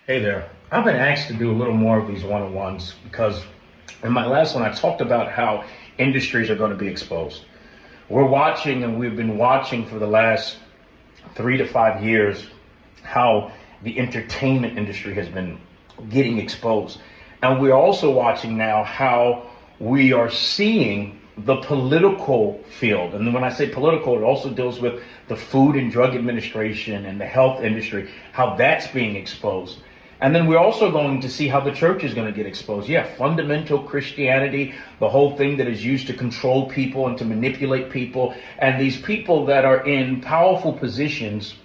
Hey there. I've been asked to do a little more of these one-on-ones because in my last one, I talked about how industries are going to be exposed. We're watching, and we've been watching for the last 3 to 5 years, how the entertainment industry has been getting exposed. And we're also watching now how we are seeing the political field. And when I say political, it also deals with the Food and Drug Administration and the health industry, how that's being exposed. And then we're also going to see how the church is going to get exposed. Yeah, fundamental Christianity, the whole thing that is used to control people and to manipulate people. And these people that are in powerful positions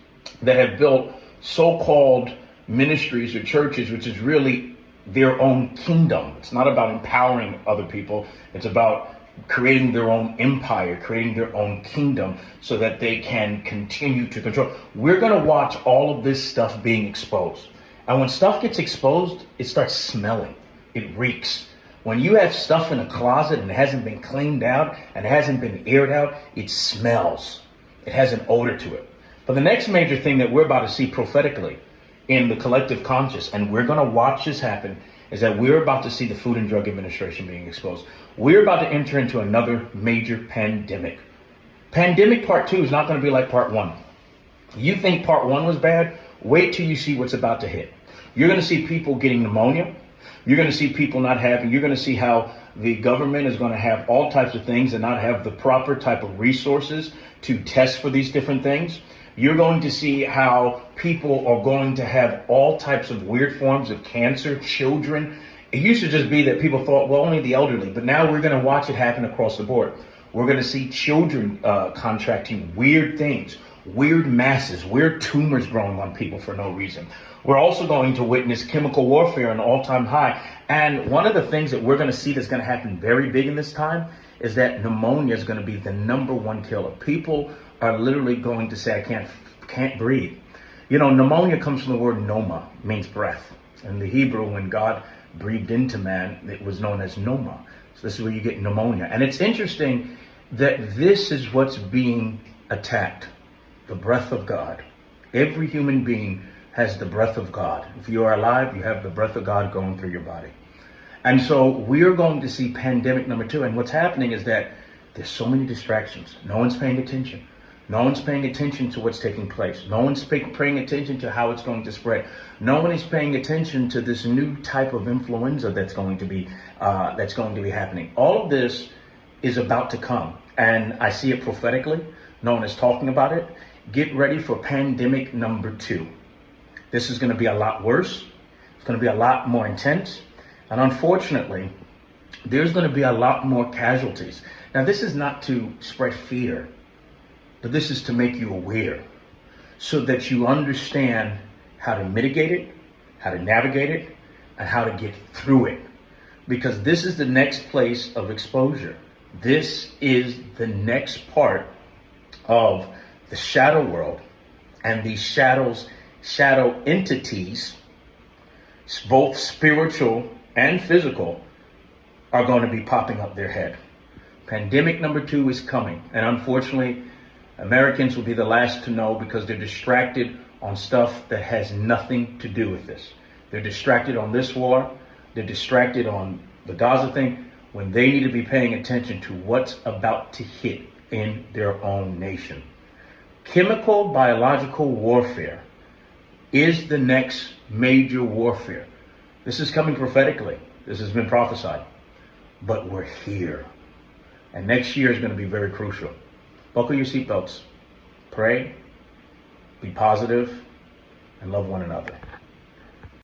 that have built so-called ministries or churches, which is really their own kingdom. It's not about empowering other people. It's about creating their own empire, creating their own kingdom so that they can continue to control. We're going to watch all of this stuff being exposed. And when stuff gets exposed, it starts smelling. It reeks. When you have stuff in a closet and it hasn't been cleaned out and it hasn't been aired out, it smells. It has an odor to it. But the next major thing that we're about to see prophetically in the collective conscious, and we're going to watch this happen, is that we're about to see the Food and Drug Administration being exposed. We're about to enter into another major pandemic. Pandemic part 2 is not going to be like part 1. You think part 1 was bad? Wait till you see what's about to hit. You're going to see people getting pneumonia. You're going to see people you're going to see how the government is going to have all types of things and not have the proper type of resources to test for these different things. You're going to see how people are going to have all types of weird forms of cancer, children. It used to just be that people thought, well, only the elderly, but now we're going to watch it happen across the board. We're going to see children contracting weird things, weird masses, weird tumors growing on people for no reason. We're also going to witness chemical warfare at an all-time high. And one of the things that we're going to see that's going to happen very big in this time is that pneumonia is going to be the #1 killer. People are literally going to say, I can't breathe. You know, pneumonia comes from the word pneuma, means breath. In the Hebrew, when God breathed into man, it was known as pneuma. So this is where you get pneumonia. And it's interesting that this is what's being attacked. The breath of God. Every human being has the breath of God. If you are alive, you have the breath of God going through your body. And so we are going to see pandemic number 2. And what's happening is that there's so many distractions. No one's paying attention. No one's paying attention to what's taking place. No one's paying attention to how it's going to spread. No one is paying attention to this new type of influenza that's going to be happening. All of this is about to come. And I see it prophetically. No one is talking about it. Get ready for pandemic number 2. This is going to be a lot worse. It's going to be a lot more intense. And unfortunately, there's going to be a lot more casualties. Now, this is not to spread fear, but this is to make you aware so that you understand how to mitigate it, how to navigate it, and how to get through it. Because this is the next place of exposure. This is the next part of the shadow world, and these shadow entities, both spiritual and physical, are going to be popping up their head. Pandemic number 2 is coming, and unfortunately, Americans will be the last to know because they're distracted on stuff that has nothing to do with this. They're distracted on this war. They're distracted on the Gaza thing when they need to be paying attention to what's about to hit in their own nation. Chemical biological warfare is the next major warfare. This is coming prophetically. This has been prophesied. But we're here. And next year is going to be very crucial. Buckle your seatbelts. Pray, be positive, and love one another.